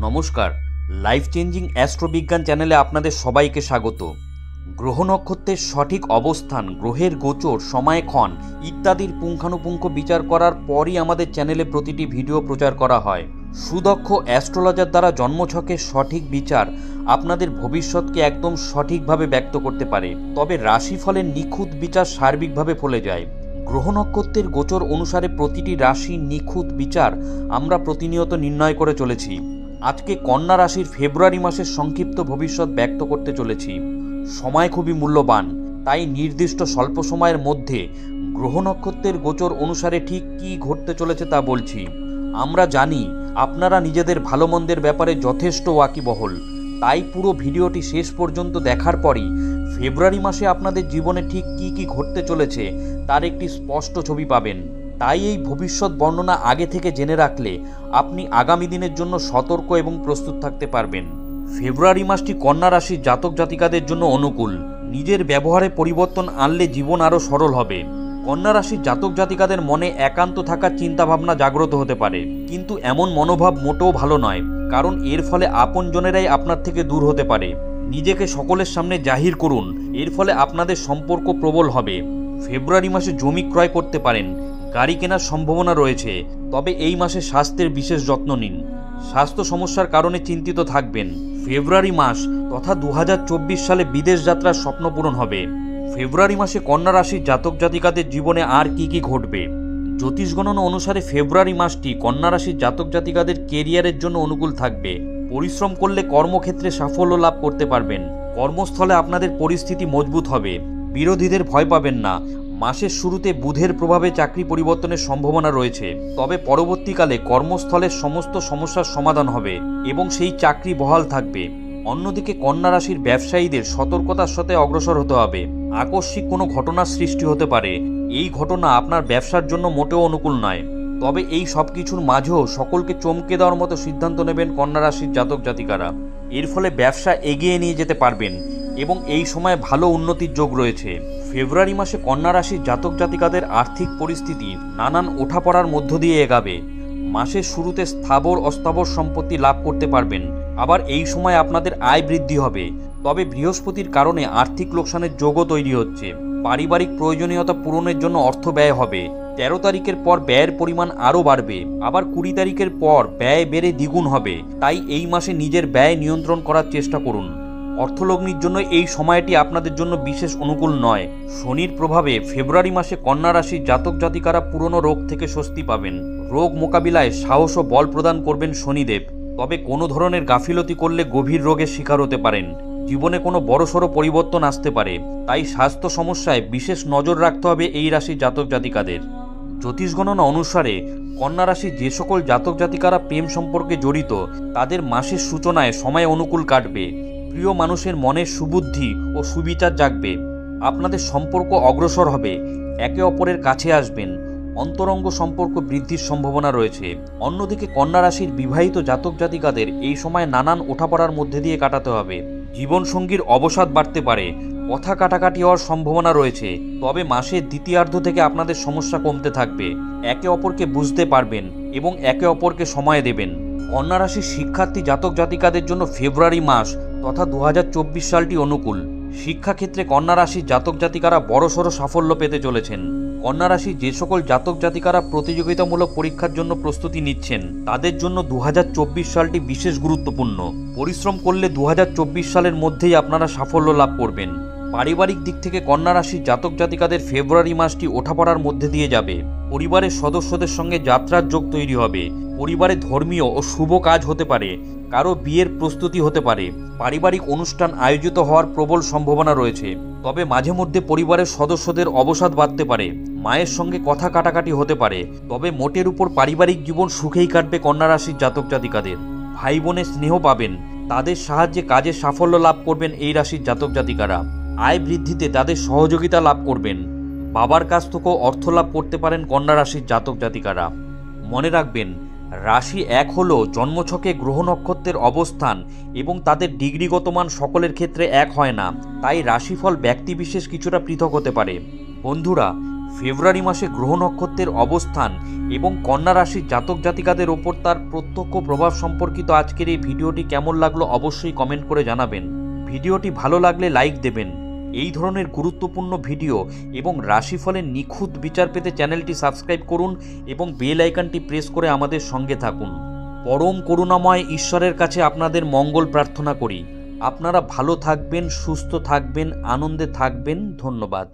নমস্কার, life changing অ্যাস্ট্রোবিজ্ঞান চ্যানেলে আপনাদের সবাইকে স্বাগত। গ্রহ নক্ষত্রের সঠিক অবস্থান, গ্রহের গোচর, সময়ক্ষণ ইত্যাদির পুঙ্খানুপুঙ্খ বিচার করার পরই আমাদের চ্যানেলে প্রতিটি ভিডিও প্রচার করা হয়। সুদক্ষ অ্যাস্ট্রোলজার দ্বারা জন্মছকের সঠিক বিচার আপনাদের ভবিষ্যৎকে একদম সঠিকভাবে ব্যক্ত করতে পারে, তবে রাশিফলের নিখুঁত বিচার সার্বিকভাবে ফলে যায়। গ্রহ নক্ষত্রের গোচর অনুসারে প্রতিটি রাশির নিখুঁত বিচার আমরা প্রতিনিয়ত নির্ণয় করে চলেছি। আজকে কন্যা রাশির ফেব্রুয়ারি মাসের সংক্ষিপ্ত ভবিষ্যৎ ব্যক্ত করতে চলেছি। সময় খুবই মূল্যবান, তাই নির্দিষ্ট স্বল্প সময়ের মধ্যে গ্রহ নক্ষত্রের গোচর অনুসারে ঠিক কী ঘটতে চলেছে তা বলছি। আমরা জানি আপনারা নিজেদের ভালো মন্দের ব্যাপারে যথেষ্ট ওয়াকিবহল, তাই পুরো ভিডিওটি শেষ পর্যন্ত দেখার পরই ফেব্রুয়ারি মাসে আপনাদের জীবনে ঠিক কী কী ঘটতে চলেছে তার একটি স্পষ্ট ছবি পাবেন। তাই এই ভবিষ্যৎ বর্ণনা আগে থেকে জেনে রাখলে আপনি আগামী দিনের জন্য সতর্ক এবং প্রস্তুত থাকতে পারবেন। ফেব্রুয়ারি মাসটি কন্যা রাশির জাতক জাতিকাদের জন্য অনুকূল। নিজের ব্যবহারে পরিবর্তন আনলে জীবন আরও সরল হবে। কন্যা রাশির জাতক জাতিকাদের মনে একান্ত থাকার চিন্তাভাবনা জাগ্রত হতে পারে, কিন্তু এমন মনোভাব মোটেও ভালো নয়, কারণ এর ফলে আপনজনেরাই আপনার থেকে দূর হতে পারে। নিজেকে সকলের সামনে জাহির করুন, এর ফলে আপনাদের সম্পর্ক প্রবল হবে। ফেব্রুয়ারি মাসে জমি ক্রয় করতে পারেন, গাড়ি কেনার সম্ভাবনা রয়েছে, তবে এই মাসে স্বাস্থ্যের বিশেষ যত্ন নিন। স্বাস্থ্য সমস্যার কারণে চিন্তিত থাকবেন। ফেব্রুয়ারি মাস তথা 2024 সালে বিদেশ যাত্রার স্বপ্ন পূরণ হবে। ফেব্রুয়ারি মাসে কন্যা রাশির জাতক জাতিকাদের জীবনে আর কি কি ঘটবে? জ্যোতিষ গণনা অনুসারে ফেব্রুয়ারি মাসটি কন্যা রাশির জাতক জাতিকাদের কেরিয়ারের জন্য অনুকূল থাকবে। পরিশ্রম করলে কর্মক্ষেত্রে সাফল্য লাভ করতে পারবেন। কর্মস্থলে আপনাদের পরিস্থিতি মজবুত হবে। বিরোধীদের ভয় পাবেন না। মাসের শুরুতে বুধের প্রভাবে চাকরি পরিবর্তনের সম্ভাবনা রয়েছে, তবে পরবর্তীকালে কর্মস্থলের সমস্ত সমস্যার সমাধান হবে এবং সেই চাকরি বহাল থাকবে। অন্যদিকে কন্যা রাশির ব্যবসায়ীদের সতর্কতার সাথে অগ্রসর হতে হবে। আকস্মিক কোনো ঘটনার সৃষ্টি হতে পারে। এই ঘটনা আপনার ব্যবসার জন্য মোটেও অনুকূল নয়, তবে এই সব কিছুর মাঝেও সকলকে চমকে দেওয়ার মতো সিদ্ধান্ত নেবেন কন্যা রাশির জাতক জাতিকারা। এর ফলে ব্যবসা এগিয়ে নিয়ে যেতে পারবেন এবং এই সময় ভালো উন্নতির যোগ রয়েছে। ফেব্রুয়ারি মাসে কন্যা রাশির জাতক জাতিকাদের আর্থিক পরিস্থিতি নানান ওঠাপড়ার মধ্য দিয়ে এগাবে। মাসের শুরুতে স্থাবর অস্থাবর সম্পত্তি লাভ করতে পারবেন। আবার এই সময় আপনাদের আয় বৃদ্ধি হবে, তবে বৃহস্পতির কারণে আর্থিক লোকসানের যোগও তৈরি হচ্ছে। পারিবারিক প্রয়োজনীয়তা পূরণের জন্য অর্থ ব্যয় হবে। 13 তারিখের পর ব্যয়ের পরিমাণ আরও বাড়বে, আবার 20 তারিখের পর ব্যয় বেড়ে দ্বিগুণ হবে। তাই এই মাসে নিজের ব্যয় নিয়ন্ত্রণ করার চেষ্টা করুন। অর্থলগ্নির জন্য এই সময়টি আপনাদের জন্য বিশেষ অনুকূল নয়। শনির প্রভাবে ফেব্রুয়ারি মাসে কন্যা রাশির জাতক জাতিকারা পুরনো রোগ থেকে স্বস্তি পাবেন। রোগ মোকাবিলায় সাহস ও বল প্রদান করবেন শনিদেব, তবে কোনো ধরনের গাফিলতি করলে গভীর রোগের শিকার হতে পারেন। জীবনে কোনো বড়সড় পরিবর্তন আসতে পারে, তাই স্বাস্থ্য সমস্যায় বিশেষ নজর রাখতে হবে এই রাশির জাতক জাতিকাদের। জ্যোতিষ গণনা অনুসারে কন্যা রাশির যে সকল জাতক জাতিকারা প্রেম সম্পর্কে জড়িত তাদের মাসের সূচনায় সময় অনুকূল কাটবে। প্রিয় মানুষের মনের সুবুদ্ধি ও সুবিচার জাগবে। আপনাদের সম্পর্ক অগ্রসর হবে, একে অপরের কাছে আসবেন। অন্তরঙ্গ সম্পর্ক বৃদ্ধির সম্ভাবনা রয়েছে। অন্যদিকে কন্যা রাশির বিবাহিত জাতক জাতিকাদের এই সময় নানান ওঠাপড়ার মধ্যে দিয়ে কাটাতে হবে। জীবনসঙ্গীর অবসাদ বাড়তে পারে, কথা কাটাকাটি হওয়ার সম্ভাবনা রয়েছে, তবে মাসের দ্বিতীয়ার্ধ থেকে আপনাদের সমস্যা কমতে থাকবে। একে অপরকে বুঝতে পারবেন এবং একে অপরকে সময় দেবেন। কন্যা রাশির শিক্ষার্থী জাতক জাতিকাদের জন্য ফেব্রুয়ারি মাস তথা 2024 সালটি অনুকূল। শিক্ষাক্ষেত্রে কন্যা রাশির জাতক জাতিকারা বড়সড় সাফল্য পেতে চলেছেন। কন্যা রাশির যে সকল জাতক জাতিকারা প্রতিযোগিতামূলক পরীক্ষার জন্য প্রস্তুতি নিচ্ছেন তাদের জন্য 2024 সালটি বিশেষ গুরুত্বপূর্ণ। পরিশ্রম করলে 2024 সালের মধ্যেই আপনারা সাফল্য লাভ করবেন। পারিবারিক দিক থেকে কন্যা রাশির জাতক জাতিকাদের ফেব্রুয়ারি মাসটি ওঠাপড়ার মধ্যে দিয়ে যাবে। পরিবারের সদস্যদের সঙ্গে যাত্রার যোগ তৈরি হবে। পরিবারে ধর্মীয় ও শুভ কাজ হতে পারে, কারো বিয়ের প্রস্তুতি হতে পারে। পারিবারিক অনুষ্ঠান আয়োজিত হওয়ার প্রবল সম্ভাবনা রয়েছে, তবে মাঝে মধ্যে পরিবারের সদস্যদের অবসাদ বাড়তে পারে। মায়ের সঙ্গে কথা কাটাকাটি হতে পারে, তবে মোটের উপর পারিবারিক জীবন সুখেই কাটবে কন্যা রাশির জাতক জাতিকাদের। ভাই বোনের স্নেহ পাবেন, তাদের সাহায্যে কাজে সাফল্য লাভ করবেন এই রাশির জাতক জাতিকারা। আয় বৃদ্ধিতে তাদের সহযোগিতা লাভ করবেন। বাবার কাছ থেকেও অর্থ লাভ করতে পারেন কন্যা রাশির জাতক জাতিকারা। মনে রাখবেন, রাশি 1 হল জন্মছকে গ্রহ নক্ষত্রের অবস্থান এবং তাদের ডিগ্রিগত মান সকলের ক্ষেত্রে এক হয় না, তাই রাশিফল ব্যক্তিবিশেষ কিছুটা পৃথক হতে পারে। বন্ধুরা, ফেব্রুয়ারি মাসে গ্রহ নক্ষত্রের অবস্থান এবং কন্যা রাশির জাতক জাতিকাদের ওপর তার প্রত্যক্ষ প্রভাব সম্পর্কিত আজকের এই ভিডিওটি কেমন লাগলো অবশ্যই কমেন্ট করে জানাবেন। ভিডিওটি ভালো লাগলে লাইক দেবেন। এই ধরনের গুরুত্বপূর্ণ ভিডিও এবং রাশিফলের নিখুঁত বিচার পেতে চ্যানেলটি সাবস্ক্রাইব করুন এবং বেল আইকনটি প্রেস করে আমাদের সঙ্গে থাকুন। পরম করুণাময় ঈশ্বরের কাছে আপনাদের মঙ্গল প্রার্থনা করি। আপনারা ভালো থাকবেন, সুস্থ থাকবেন, আনন্দে থাকবেন। ধন্যবাদ।